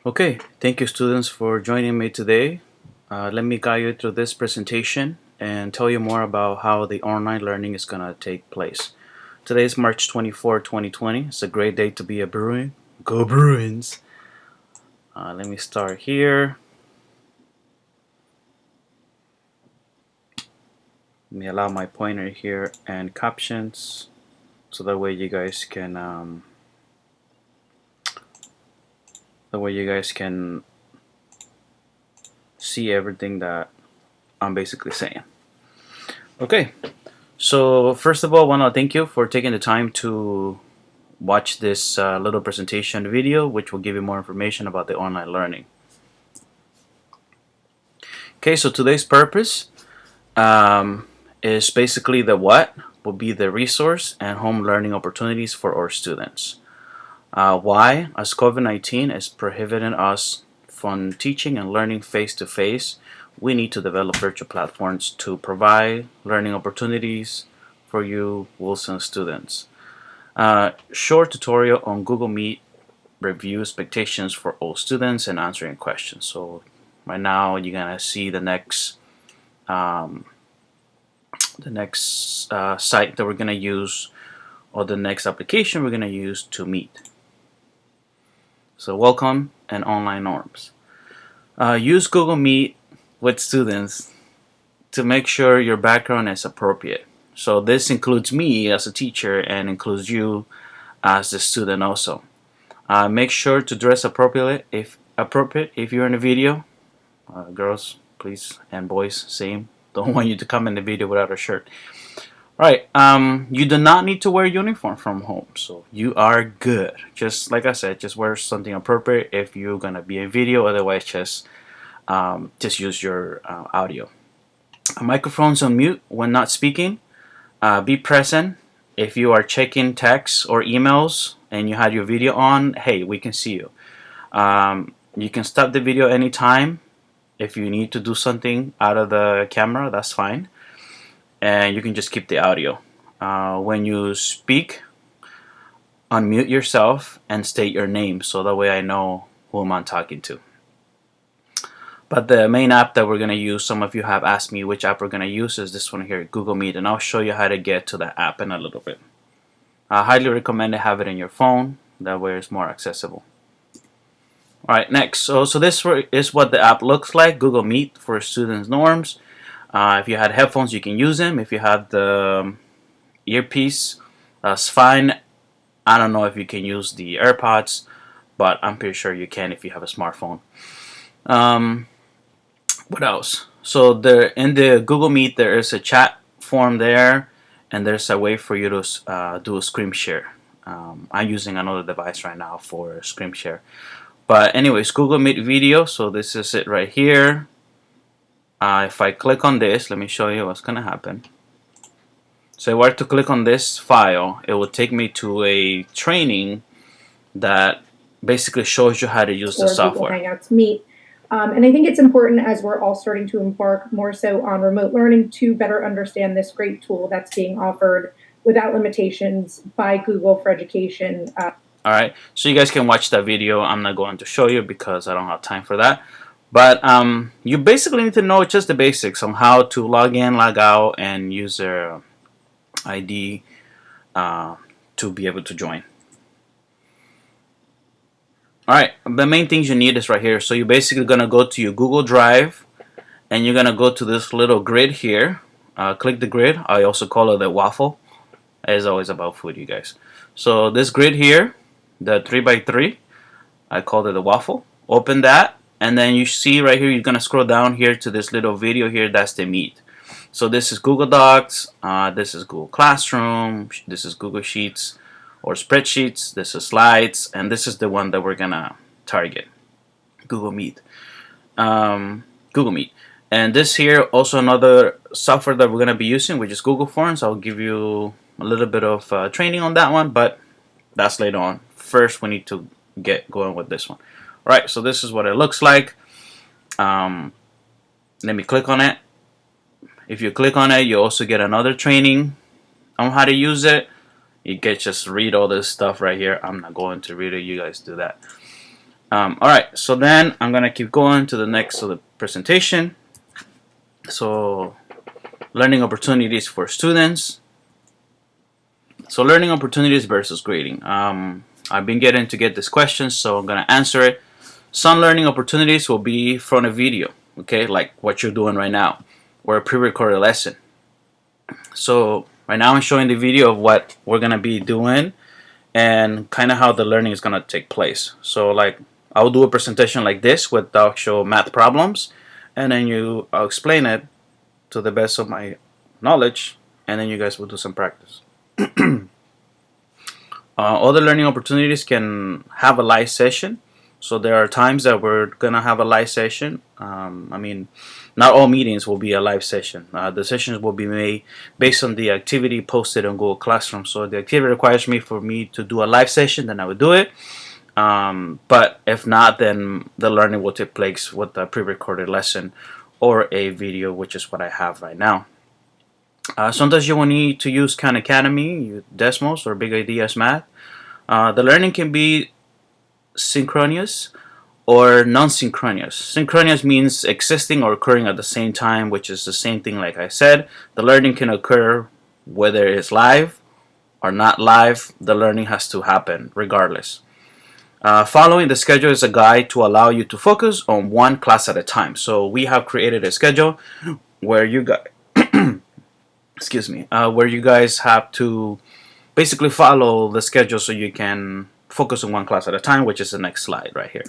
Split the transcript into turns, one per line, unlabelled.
Okay, thank you students for joining me today. Let me guide you through this presentation and tell you more about how the online learning is going to take place. Today is March 24, 2020. It's a great day to be a Bruin. Go Bruins! Let me start here. Let me allow my pointer here and captions so that way you guys can see everything that I'm basically saying. Okay, so first of all, I want to thank you for taking the time to watch this little presentation video, which will give you more information about the online learning. Okay, so today's purpose is basically the what will be the resource and home learning opportunities for our students. Why, as COVID-19 is prohibiting us from teaching and learning face-to-face, we need to develop virtual platforms to provide learning opportunities for you Wilson students. Short tutorial on Google Meet review expectations for all students and answering questions. So right now you're gonna see the next site that we're gonna use, or the next application we're gonna use to meet. So welcome and online norms. Use Google Meet with students to make sure your background is appropriate. So this includes me as a teacher and includes you as the student also. Make sure to dress appropriate if you're in a video. Girls, please, and boys, same. Don't want you to come in the video without a shirt. Right. You do not need to wear a uniform from home, so you are good. Just like I said, just wear something appropriate if you're gonna be in video. Otherwise, just use your audio. Microphones on mute when not speaking. Be present if you are checking texts or emails and you had your video on. Hey, we can see you. You can stop the video anytime. If you need to do something out of the camera, that's fine. And you can just keep the audio. When you speak, unmute yourself and state your name so that way I know who I'm talking to. But the main app that we're going to use, some of you have asked me which app we're going to use, is this one here, Google Meet, and I'll show you how to get to the app in a little bit. I highly recommend to have it in your phone, that way it's more accessible. Alright, next, so this is what the app looks like, Google Meet for students' norms. If you had headphones, you can use them. If you have the earpiece, that's fine. I don't know if you can use the AirPods, but I'm pretty sure you can if you have a smartphone. What else? So in the Google Meet, there is a chat form there, and there's a way for you to do a screen share. I'm using another device right now for screen share. But anyways, Google Meet video, so this is it right here. If I click on this, let me show you what's going to happen. So if I were to click on this file, it will take me to a training that basically shows you how to use the software.
Google Hangouts Meet. And I think it's important, as we're all starting to embark more so on remote learning, to better understand this great tool that's being offered without limitations by Google for Education.
Alright, so you guys can watch that video. I'm not going to show you because I don't have time for that. But you basically need to know just the basics on how to log in, log out, and use their ID to be able to join. Alright, the main things you need is right here. So you're basically going to go to your Google Drive, and you're going to go to this little grid here. Click the grid. I also call it the waffle. It's always about food, you guys. So this grid here, the 3x3, I called it the waffle. Open that, and then you see right here, you're going to scroll down here to this little video here. That's the Meet. So this is Google Docs, this is Google Classroom, this is Google Sheets or Spreadsheets, this is Slides, and this is the one that we're gonna target, Google Meet. Google Meet. And this here, also another software that we're gonna be using, which is Google Forms. I'll give you a little bit of training on that one, but that's later on. First, we need to get going with this one. All right, so this is what it looks like. Let me click on it. If you click on it, you also get another training on how to use it. You get just read all this stuff right here. I'm not going to read it. You guys do that. Alright, so then I'm gonna keep going to the next of the presentation. So learning opportunities for students. So learning opportunities versus grading. I've been getting to get this question, so I'm gonna answer it. Some learning opportunities will be from a video, okay, like what you're doing right now, or a pre-recorded lesson. So right now I'm showing the video of what we're gonna be doing and kind of how the learning is gonna take place. So like I'll do a presentation like this with the actual math problems, and then I'll explain it to the best of my knowledge, and then you guys will do some practice. Other learning opportunities can have a live session. So there are times that we're gonna have a live session. I mean, not all meetings will be a live session. The sessions will be made based on the activity posted on Google Classroom. So if the activity requires for me to do a live session, then I would do it. But if not, then the learning will take place with a pre-recorded lesson or a video, which is what I have right now. Sometimes you will need to use Khan Academy, Desmos, or Big Ideas Math. The learning can be synchronous or non-synchronous. Synchronous means existing or occurring at the same time, which is the same thing like I said. The learning can occur whether it's live or not live. The learning has to happen regardless. Following the schedule is a guide to allow you to focus on one class at a time. So we have created a schedule where you guys where you guys have to basically follow the schedule so you can focus on one class at a time, which is the next slide right here.